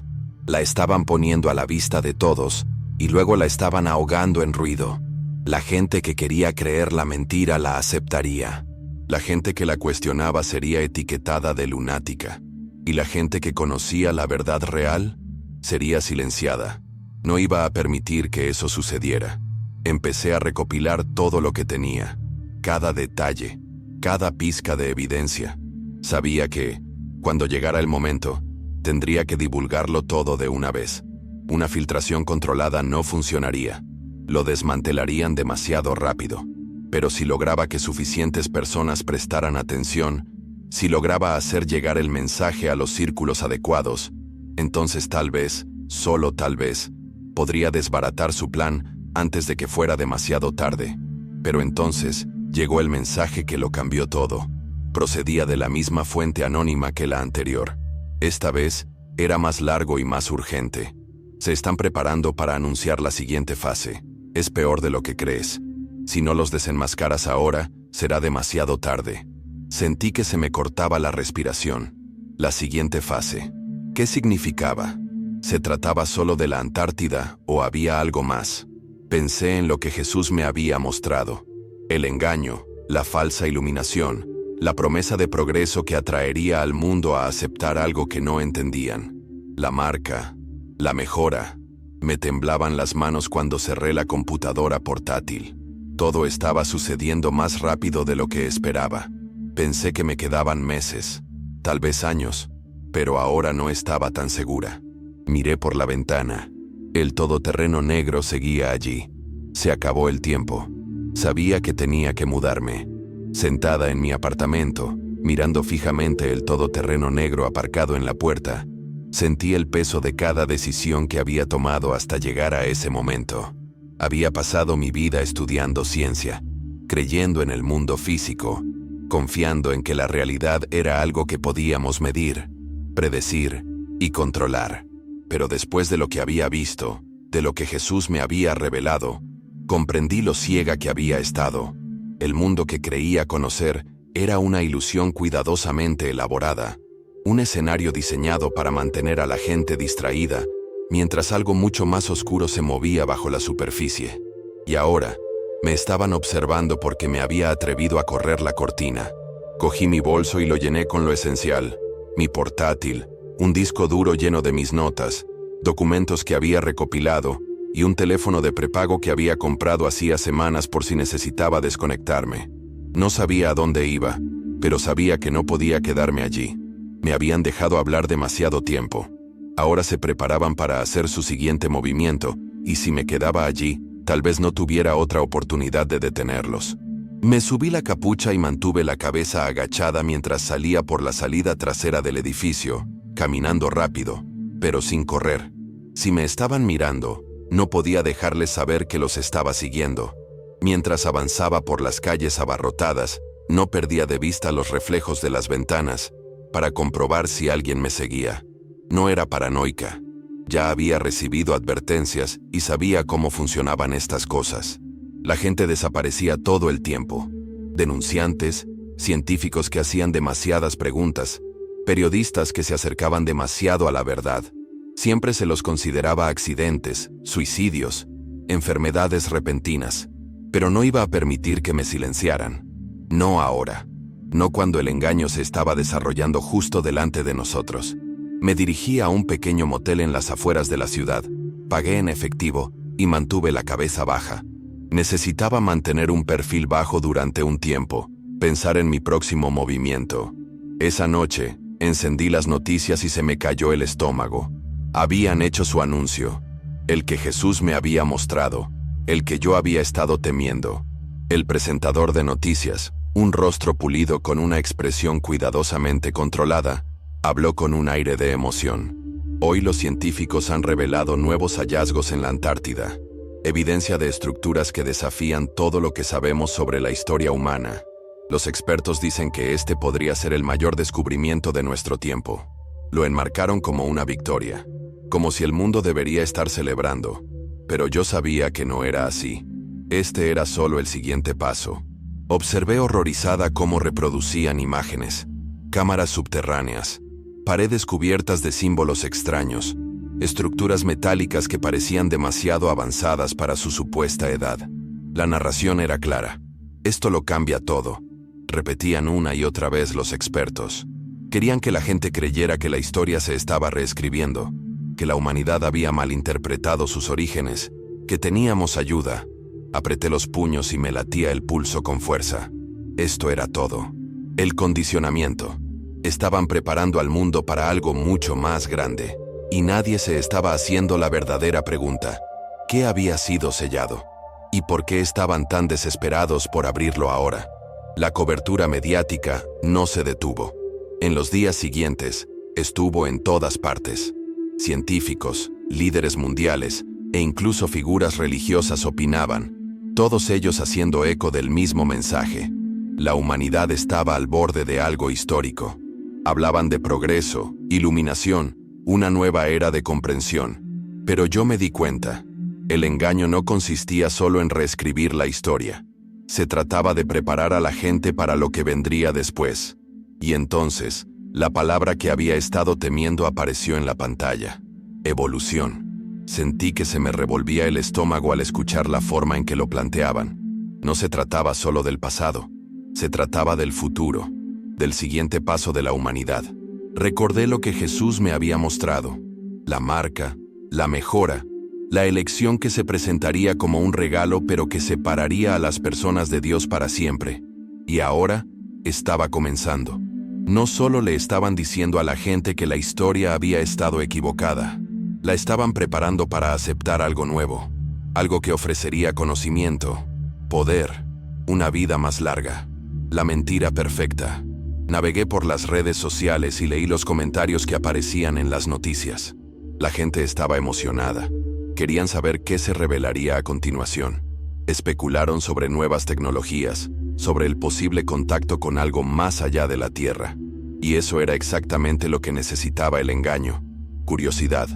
La estaban poniendo a la vista de todos, y luego la estaban ahogando en ruido. La gente que quería creer la mentira la aceptaría. La gente que la cuestionaba sería etiquetada de lunática. Y la gente que conocía la verdad real sería silenciada. No iba a permitir que eso sucediera. Empecé a recopilar todo lo que tenía, cada detalle, cada pizca de evidencia. Sabía que, cuando llegara el momento, tendría que divulgarlo todo de una vez. Una filtración controlada no funcionaría. Lo desmantelarían demasiado rápido. Pero si lograba que suficientes personas prestaran atención, si lograba hacer llegar el mensaje a los círculos adecuados, entonces tal vez, solo tal vez, podría desbaratar su plan antes de que fuera demasiado tarde. Pero entonces, llegó el mensaje que lo cambió todo. Procedía de la misma fuente anónima que la anterior. Esta vez, era más largo y más urgente. Se están preparando para anunciar la siguiente fase. Es peor de lo que crees. Si no los desenmascaras ahora, será demasiado tarde. Sentí que se me cortaba la respiración. La siguiente fase. ¿Qué significaba? ¿Se trataba solo de la Antártida o había algo más? Pensé en lo que Jesús me había mostrado. El engaño, la falsa iluminación, la promesa de progreso que atraería al mundo a aceptar algo que no entendían. La marca, la mejora. Me temblaban las manos cuando cerré la computadora portátil. Todo estaba sucediendo más rápido de lo que esperaba. Pensé que me quedaban meses, tal vez años, pero ahora no estaba tan segura. Miré por la ventana. El todoterreno negro seguía allí. Se acabó el tiempo. Sabía que tenía que mudarme. Sentada en mi apartamento, mirando fijamente el todoterreno negro aparcado en la puerta, sentí el peso de cada decisión que había tomado hasta llegar a ese momento. Había pasado mi vida estudiando ciencia, creyendo en el mundo físico, confiando en que la realidad era algo que podíamos medir, predecir y controlar. Pero después de lo que había visto, de lo que Jesús me había revelado, comprendí lo ciega que había estado. El mundo que creía conocer era una ilusión cuidadosamente elaborada, un escenario diseñado para mantener a la gente distraída, mientras algo mucho más oscuro se movía bajo la superficie. Y ahora, me estaban observando porque me había atrevido a correr la cortina. Cogí mi bolso y lo llené con lo esencial: mi portátil, un disco duro lleno de mis notas, documentos que había recopilado y un teléfono de prepago que había comprado hacía semanas por si necesitaba desconectarme. No sabía a dónde iba, pero sabía que no podía quedarme allí. Me habían dejado hablar demasiado tiempo. Ahora se preparaban para hacer su siguiente movimiento, y si me quedaba allí, tal vez no tuviera otra oportunidad de detenerlos. Me subí la capucha y mantuve la cabeza agachada mientras salía por la salida trasera del edificio, caminando rápido, pero sin correr. Si me estaban mirando, no podía dejarles saber que los estaba siguiendo. Mientras avanzaba por las calles abarrotadas, no perdía de vista los reflejos de las ventanas para comprobar si alguien me seguía. No era paranoica. Ya había recibido advertencias y sabía cómo funcionaban estas cosas. La gente desaparecía todo el tiempo. Denunciantes, científicos que hacían demasiadas preguntas, periodistas que se acercaban demasiado a la verdad. Siempre se los consideraba accidentes, suicidios, enfermedades repentinas. Pero no iba a permitir que me silenciaran. No ahora. No cuando el engaño se estaba desarrollando justo delante de nosotros. Me dirigí a un pequeño motel en las afueras de la ciudad. Pagué en efectivo y mantuve la cabeza baja. Necesitaba mantener un perfil bajo durante un tiempo, pensar en mi próximo movimiento. Esa noche, encendí las noticias y se me cayó el estómago. Habían hecho su anuncio. El que Jesús me había mostrado. El que yo había estado temiendo. El presentador de noticias, un rostro pulido con una expresión cuidadosamente controlada, habló con un aire de emoción. Hoy los científicos han revelado nuevos hallazgos en la Antártida. Evidencia de estructuras que desafían todo lo que sabemos sobre la historia humana. Los expertos dicen que este podría ser el mayor descubrimiento de nuestro tiempo. Lo enmarcaron como una victoria, como si el mundo debería estar celebrando. Pero yo sabía que no era así. Este era solo el siguiente paso. Observé horrorizada cómo reproducían imágenes, cámaras subterráneas, paredes cubiertas de símbolos extraños, estructuras metálicas que parecían demasiado avanzadas para su supuesta edad. La narración era clara. Esto lo cambia todo, repetían una y otra vez los expertos. Querían que la gente creyera que la historia se estaba reescribiendo, que la humanidad había malinterpretado sus orígenes, que teníamos ayuda. Apreté los puños y me latía el pulso con fuerza. Esto era todo. El condicionamiento. Estaban preparando al mundo para algo mucho más grande. Y nadie se estaba haciendo la verdadera pregunta. ¿Qué había sido sellado? ¿Y por qué estaban tan desesperados por abrirlo ahora? La cobertura mediática no se detuvo. En los días siguientes, estuvo en todas partes. Científicos, líderes mundiales e incluso figuras religiosas opinaban, todos ellos haciendo eco del mismo mensaje. La humanidad estaba al borde de algo histórico. Hablaban de progreso, iluminación, una nueva era de comprensión. Pero yo me di cuenta. El engaño no consistía solo en reescribir la historia. Se trataba de preparar a la gente para lo que vendría después. Y entonces, la palabra que había estado temiendo apareció en la pantalla. Evolución. Sentí que se me revolvía el estómago al escuchar la forma en que lo planteaban. No se trataba solo del pasado. Se trataba del futuro, del siguiente paso de la humanidad. Recordé lo que Jesús me había mostrado. La marca, la mejora, la elección que se presentaría como un regalo pero que separaría a las personas de Dios para siempre. Y ahora, estaba comenzando. No solo le estaban diciendo a la gente que la historia había estado equivocada, la estaban preparando para aceptar algo nuevo, algo que ofrecería conocimiento, poder, una vida más larga. La mentira perfecta. Navegué por las redes sociales y leí los comentarios que aparecían en las noticias. La gente estaba emocionada. Querían saber qué se revelaría a continuación. Especularon sobre nuevas tecnologías, sobre el posible contacto con algo más allá de la Tierra. Y eso era exactamente lo que necesitaba el engaño. Curiosidad,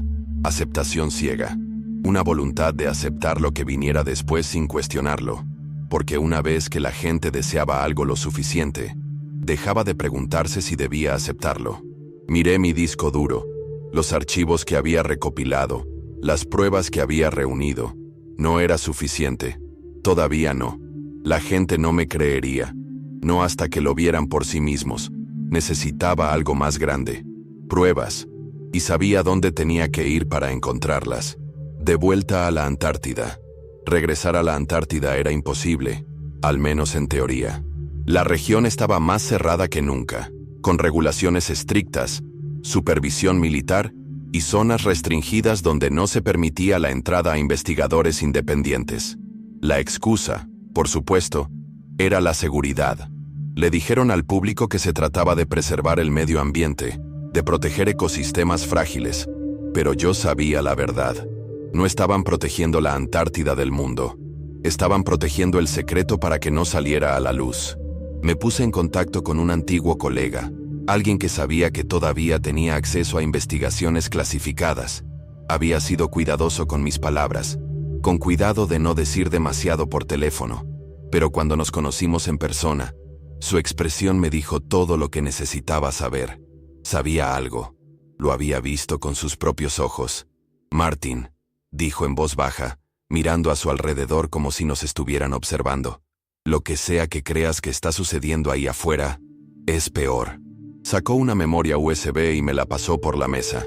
aceptación ciega, una voluntad de aceptar lo que viniera después sin cuestionarlo, porque una vez que la gente deseaba algo lo suficiente, dejaba de preguntarse si debía aceptarlo. Miré mi disco duro, los archivos que había recopilado, las pruebas que había reunido. No era suficiente. Todavía no. La gente no me creería. No hasta que lo vieran por sí mismos. Necesitaba algo más grande. Pruebas. Y sabía dónde tenía que ir para encontrarlas. De vuelta a la Antártida. Regresar a la Antártida era imposible, al menos en teoría. La región estaba más cerrada que nunca, con regulaciones estrictas, supervisión militar y zonas restringidas donde no se permitía la entrada a investigadores independientes. La excusa, por supuesto, era la seguridad. Le dijeron al público que se trataba de preservar el medio ambiente, de proteger ecosistemas frágiles, Pero yo sabía la verdad. No estaban protegiendo la Antártida del mundo. Estaban protegiendo el secreto para que no saliera a la luz. Me puse en contacto con un antiguo colega, alguien que sabía que todavía tenía acceso a investigaciones clasificadas. Había sido cuidadoso con mis palabras, con cuidado de no decir demasiado por teléfono, pero cuando nos conocimos en persona, su expresión me dijo todo lo que necesitaba saber. Sabía algo. Lo había visto con sus propios ojos. «Martin», dijo en voz baja, mirando a su alrededor como si nos estuvieran observando. «Lo que sea que creas que está sucediendo ahí afuera, es peor». Sacó una memoria USB y me la pasó por la mesa.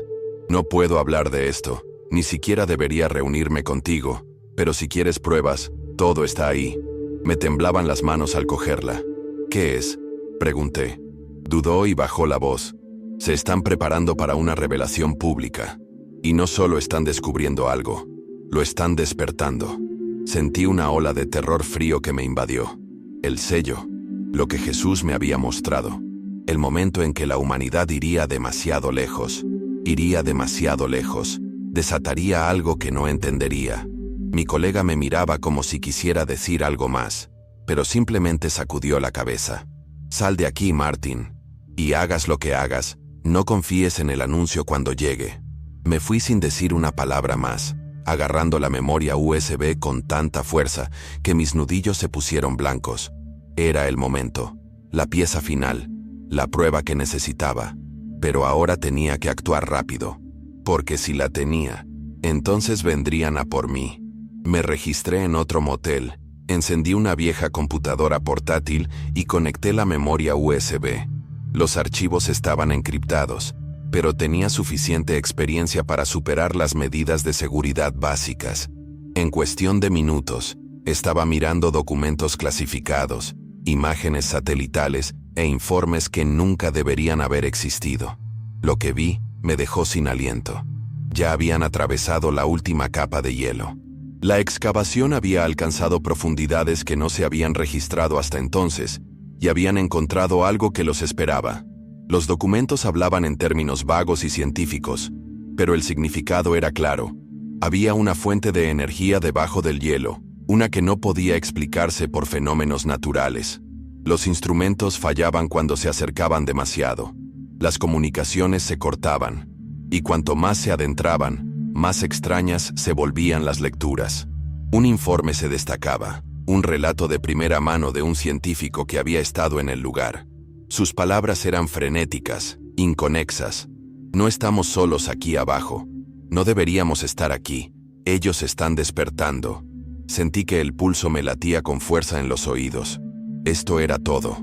«No puedo hablar de esto, ni siquiera debería reunirme contigo, pero si quieres pruebas, todo está ahí». Me temblaban las manos al cogerla. «¿Qué es?», pregunté. Dudó y bajó la voz. «Se están preparando para una revelación pública. Y no solo están descubriendo algo, lo están despertando». Sentí una ola de terror frío que me invadió. El sello, lo que Jesús me había mostrado. El momento en que la humanidad iría demasiado lejos. Iría demasiado lejos. Desataría algo que no entendería. Mi colega me miraba como si quisiera decir algo más, pero simplemente sacudió la cabeza. «Sal de aquí, Martin. Y hagas lo que hagas, no confíes en el anuncio cuando llegue». Me fui sin decir una palabra más, agarrando la memoria USB con tanta fuerza que mis nudillos se pusieron blancos. Era el momento, la pieza final, la prueba que necesitaba. Pero ahora tenía que actuar rápido, porque si la tenía, entonces vendrían a por mí. Me registré en otro motel, encendí una vieja computadora portátil y conecté la memoria USB. Los archivos estaban encriptados, pero tenía suficiente experiencia para superar las medidas de seguridad básicas. En cuestión de minutos, estaba mirando documentos clasificados, imágenes satelitales e informes que nunca deberían haber existido. Lo que vi me dejó sin aliento. Ya habían atravesado la última capa de hielo. La excavación había alcanzado profundidades que no se habían registrado hasta entonces, y habían encontrado algo que los esperaba. Los documentos hablaban en términos vagos y científicos, pero el significado era claro. Había una fuente de energía debajo del hielo, una que no podía explicarse por fenómenos naturales. Los instrumentos fallaban cuando se acercaban demasiado. Las comunicaciones se cortaban, y cuanto más se adentraban, más extrañas se volvían las lecturas. Un informe se destacaba, un relato de primera mano de un científico que había estado en el lugar. Sus palabras eran frenéticas, inconexas. «No estamos solos aquí abajo. No deberíamos estar aquí. Ellos están despertando». Sentí que el pulso me latía con fuerza en los oídos. Esto era todo.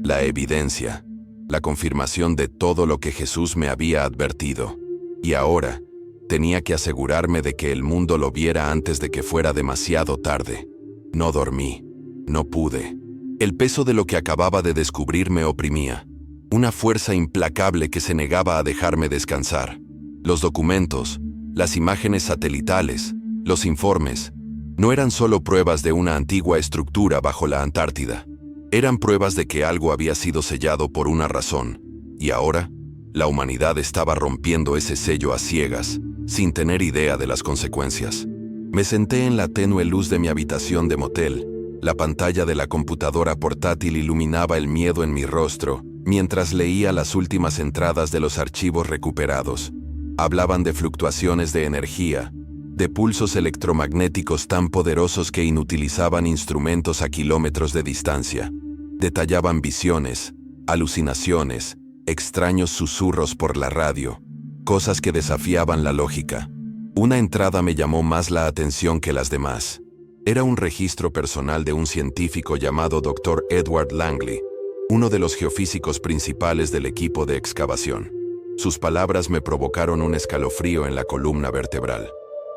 La evidencia. La confirmación de todo lo que Jesús me había advertido. Y ahora, tenía que asegurarme de que el mundo lo viera antes de que fuera demasiado tarde. No dormí. No pude. El peso de lo que acababa de descubrir me oprimía. Una fuerza implacable que se negaba a dejarme descansar. Los documentos, las imágenes satelitales, los informes, no eran solo pruebas de una antigua estructura bajo la Antártida. Eran pruebas de que algo había sido sellado por una razón. Y ahora, la humanidad estaba rompiendo ese sello a ciegas, sin tener idea de las consecuencias. Me senté en la tenue luz de mi habitación de motel. La pantalla de la computadora portátil iluminaba el miedo en mi rostro, mientras leía las últimas entradas de los archivos recuperados. Hablaban de fluctuaciones de energía, de pulsos electromagnéticos tan poderosos que inutilizaban instrumentos a kilómetros de distancia. Detallaban visiones, alucinaciones, extraños susurros por la radio, cosas que desafiaban la lógica. Una entrada me llamó más la atención que las demás. Era un registro personal de un científico llamado Dr. Edward Langley, uno de los geofísicos principales del equipo de excavación. Sus palabras me provocaron un escalofrío en la columna vertebral.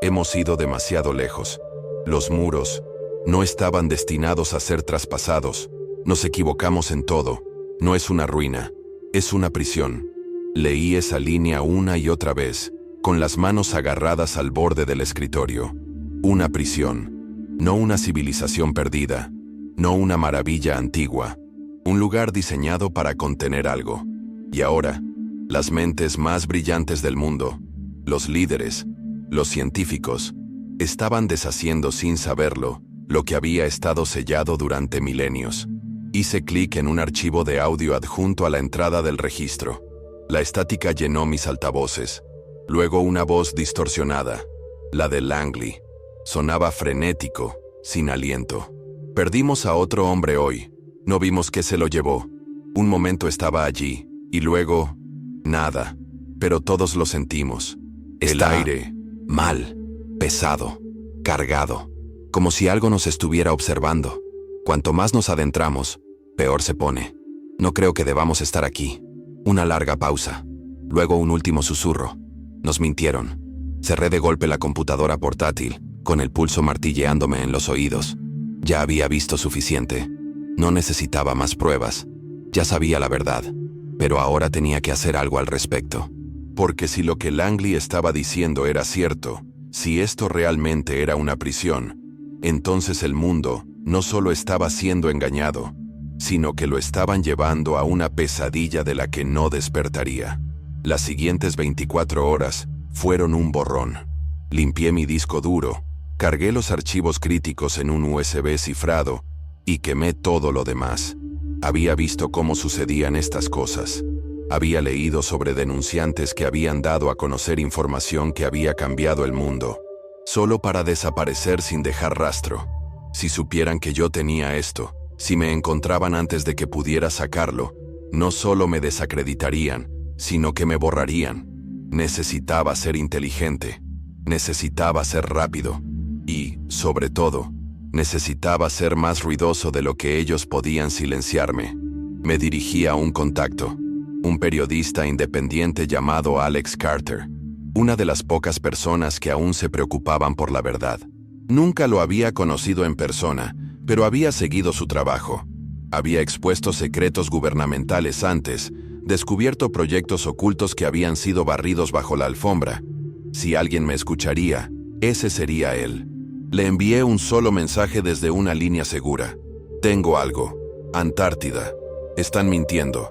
Hemos ido demasiado lejos. Los muros no estaban destinados a ser traspasados. Nos equivocamos en todo. No es una ruina, es una prisión. Leí esa línea una y otra vez, con las manos agarradas al borde del escritorio. Una prisión, no una civilización perdida, no una maravilla antigua, un lugar diseñado para contener algo. Y ahora, las mentes más brillantes del mundo Los líderes, los científicos, estaban deshaciendo sin saberlo lo que había estado sellado durante milenios. Hice clic en un archivo de audio adjunto a la entrada del registro. La estática llenó mis altavoces. Luego una voz distorsionada, la de Langley, sonaba frenético, sin aliento. Perdimos a otro hombre hoy. No vimos qué se lo llevó. Un momento estaba allí, y luego, nada. Pero todos lo sentimos. El aire, mal, pesado, cargado, como si algo nos estuviera observando. Cuanto más nos adentramos, peor se pone. No creo que debamos estar aquí. Una larga pausa. Luego un último susurro. Nos mintieron. Cerré de golpe la computadora portátil, con el pulso martilleándome en los oídos. Ya había visto suficiente. No necesitaba más pruebas. Ya sabía la verdad. Pero ahora tenía que hacer algo al respecto. Porque si lo que Langley estaba diciendo era cierto, si esto realmente era una prisión, entonces el mundo no solo estaba siendo engañado, sino que lo estaban llevando a una pesadilla de la que no despertaría. Las siguientes 24 horas fueron un borrón. Limpié mi disco duro, cargué los archivos críticos en un USB cifrado y quemé todo lo demás. Había visto cómo sucedían estas cosas. Había leído sobre denunciantes que habían dado a conocer información que había cambiado el mundo, solo para desaparecer sin dejar rastro. Si supieran que yo tenía esto, si me encontraban antes de que pudiera sacarlo, no solo me desacreditarían, sino que me borrarían. Necesitaba ser inteligente, necesitaba ser rápido y, sobre todo, necesitaba ser más ruidoso de lo que ellos podían silenciarme. Me dirigí a un contacto, un periodista independiente llamado Alex Carter, una de las pocas personas que aún se preocupaban por la verdad. Nunca lo había conocido en persona, pero había seguido su trabajo. Había expuesto secretos gubernamentales antes, descubierto proyectos ocultos que habían sido barridos bajo la alfombra. Si alguien me escucharía, ese sería él. Le envié un solo mensaje desde una línea segura. Tengo algo. Antártida. Están mintiendo.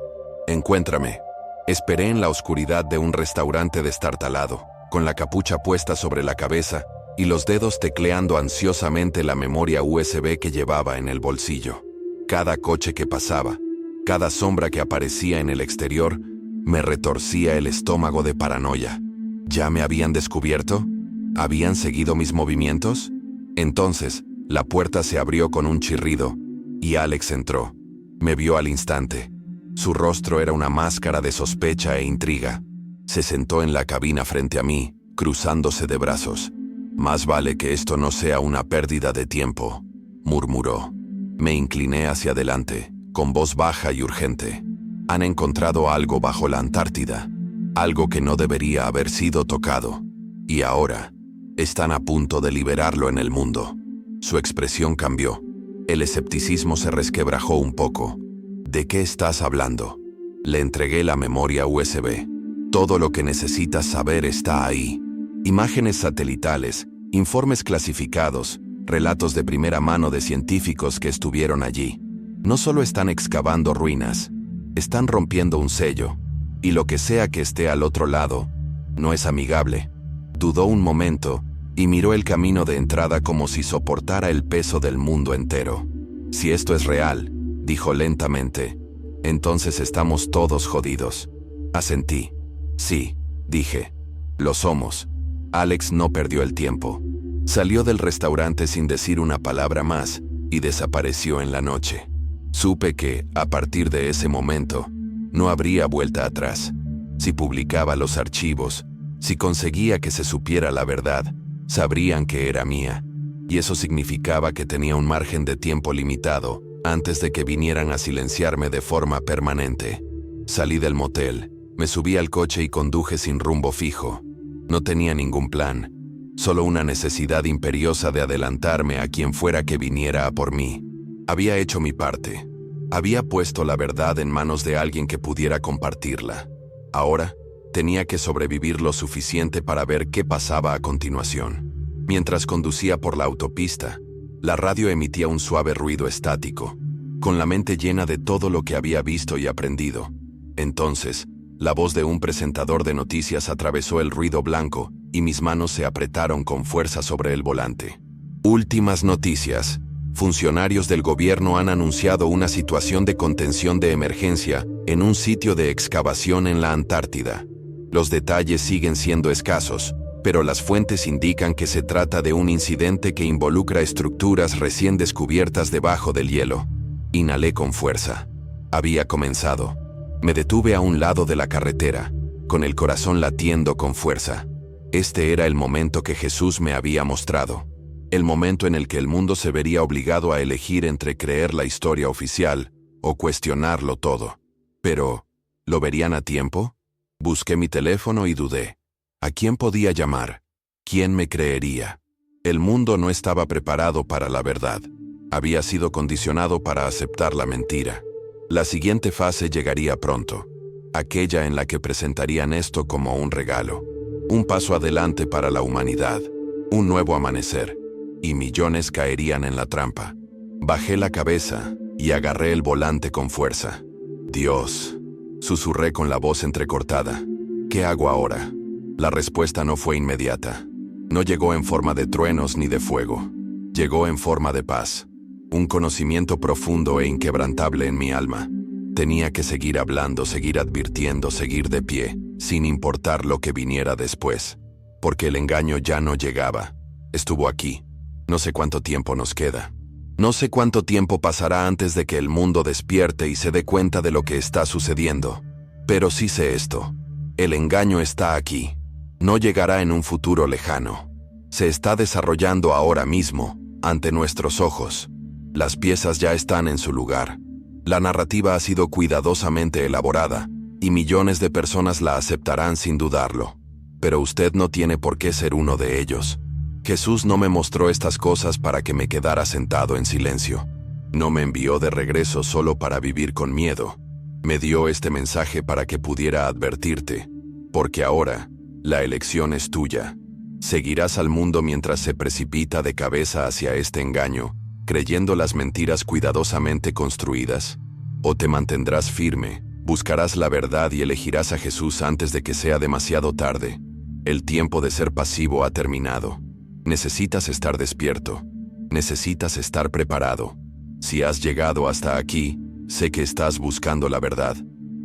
Encuéntrame. Esperé en la oscuridad de un restaurante destartalado, con la capucha puesta sobre la cabeza y los dedos tecleando ansiosamente la memoria USB que llevaba en el bolsillo. Cada coche que pasaba, cada sombra que aparecía en el exterior, me retorcía el estómago de paranoia. ¿Ya me habían descubierto? ¿Habían seguido mis movimientos? Entonces, la puerta se abrió con un chirrido, y Alex entró. Me vio al instante. Su rostro era una máscara de sospecha e intriga. Se sentó en la cabina frente a mí, cruzándose de brazos. «Más vale que esto no sea una pérdida de tiempo», murmuró. Me incliné hacia adelante, con voz baja y urgente. «Han encontrado algo bajo la Antártida, algo que no debería haber sido tocado. Y ahora, están a punto de liberarlo en el mundo». Su expresión cambió. El escepticismo se resquebrajó un poco. «¿De qué estás hablando?» Le entregué la memoria USB. «Todo lo que necesitas saber está ahí. Imágenes satelitales, informes clasificados, relatos de primera mano de científicos que estuvieron allí. No solo están excavando ruinas, están rompiendo un sello. Y lo que sea que esté al otro lado, no es amigable». Dudó un momento y miró el camino de entrada como si soportara el peso del mundo entero. «Si esto es real», dijo lentamente, «entonces estamos todos jodidos». Asentí. «Sí», dije, «lo somos». Alex no perdió el tiempo. Salió del restaurante sin decir una palabra más y desapareció en la noche. Supe que, a partir de ese momento, no habría vuelta atrás. Si publicaba los archivos, si conseguía que se supiera la verdad, sabrían que era mía. Y eso significaba que tenía un margen de tiempo limitado antes de que vinieran a silenciarme de forma permanente. Salí del motel, me subí al coche y conduje sin rumbo fijo. No tenía ningún plan, solo una necesidad imperiosa de adelantarme a quien fuera que viniera a por mí. Había hecho mi parte. Había puesto la verdad en manos de alguien que pudiera compartirla. Ahora, tenía que sobrevivir lo suficiente para ver qué pasaba a continuación. Mientras conducía por la autopista, la radio emitía un suave ruido estático, con la mente llena de todo lo que había visto y aprendido. Entonces, La voz de un presentador de noticias atravesó el ruido blanco y mis manos se apretaron con fuerza sobre el volante. Últimas noticias. Funcionarios del gobierno han anunciado una situación de contención de emergencia en un sitio de excavación en la Antártida. Los detalles siguen siendo escasos, pero las fuentes indican que se trata de un incidente que involucra estructuras recién descubiertas debajo del hielo. Inhalé con fuerza. Había comenzado. Me detuve a un lado de la carretera, con el corazón latiendo con fuerza. Este era el momento que Jesús me había mostrado. El momento en el que el mundo se vería obligado a elegir entre creer la historia oficial o cuestionarlo todo. Pero, ¿lo verían a tiempo? Busqué mi teléfono y dudé. ¿A quién podía llamar? ¿Quién me creería? El mundo no estaba preparado para la verdad. Había sido condicionado para aceptar la mentira. La siguiente fase llegaría pronto, aquella en la que presentarían esto como un regalo. Un paso adelante para la humanidad, un nuevo amanecer. Y millones caerían en la trampa. Bajé la cabeza y agarré el volante con fuerza. Dios, susurré con la voz entrecortada. ¿Qué hago ahora? La respuesta no fue inmediata. No llegó en forma de truenos ni de fuego. Llegó en forma de paz. Un conocimiento profundo e inquebrantable en mi alma. Tenía que seguir hablando, seguir advirtiendo, seguir de pie, sin importar lo que viniera después. Porque el engaño ya no llegaba. Estuvo aquí. No sé cuánto tiempo nos queda. No sé cuánto tiempo pasará antes de que el mundo despierte y se dé cuenta de lo que está sucediendo. Pero sí sé esto. El engaño está aquí. No llegará en un futuro lejano. Se está desarrollando ahora mismo, ante nuestros ojos. Las piezas ya están en su lugar. La narrativa ha sido cuidadosamente elaborada, y millones de personas la aceptarán sin dudarlo. Pero usted no tiene por qué ser uno de ellos. Jesús no me mostró estas cosas para que me quedara sentado en silencio. No me envió de regreso solo para vivir con miedo. Me dio este mensaje para que pudiera advertirte, porque ahora, la elección es tuya. ¿Seguirás al mundo mientras se precipita de cabeza hacia este engaño, creyendo las mentiras cuidadosamente construidas? ¿O te mantendrás firme, buscarás la verdad y elegirás a Jesús antes de que sea demasiado tarde? El tiempo de ser pasivo ha terminado. Necesitas estar despierto. Necesitas estar preparado. Si has llegado hasta aquí, sé que estás buscando la verdad.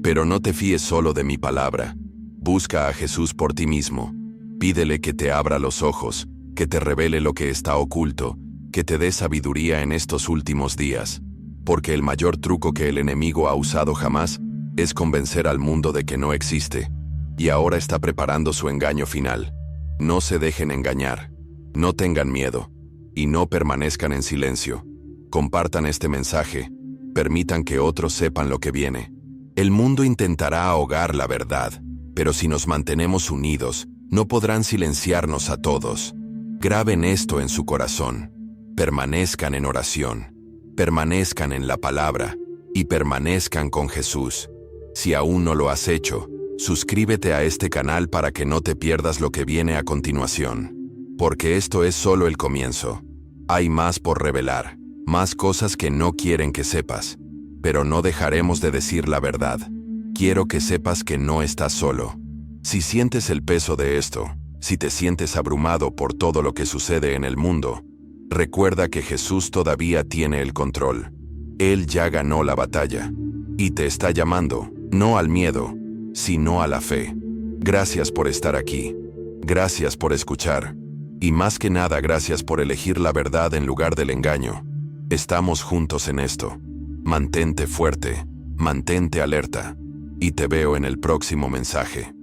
Pero no te fíes solo de mi palabra. Busca a Jesús por ti mismo. Pídele que te abra los ojos, que te revele lo que está oculto, que te dé sabiduría en estos últimos días. Porque el mayor truco que el enemigo ha usado jamás es convencer al mundo de que no existe. Y ahora está preparando su engaño final. No se dejen engañar. No tengan miedo, y no permanezcan en silencio. Compartan este mensaje, permitan que otros sepan lo que viene. El mundo intentará ahogar la verdad, pero si nos mantenemos unidos, no podrán silenciarnos a todos. Graben esto en su corazón. Permanezcan en oración, permanezcan en la palabra, y permanezcan con Jesús. Si aún no lo has hecho, suscríbete a este canal para que no te pierdas lo que viene a continuación. Porque esto es solo el comienzo. Hay más por revelar, más cosas que no quieren que sepas. Pero no dejaremos de decir la verdad. Quiero que sepas que no estás solo. Si sientes el peso de esto, si te sientes abrumado por todo lo que sucede en el mundo, recuerda que Jesús todavía tiene el control. Él ya ganó la batalla. Y te está llamando, no al miedo, sino a la fe. Gracias por estar aquí. Gracias por escuchar. Y más que nada, gracias por elegir la verdad en lugar del engaño. Estamos juntos en esto. Mantente fuerte, mantente alerta. Y te veo en el próximo mensaje.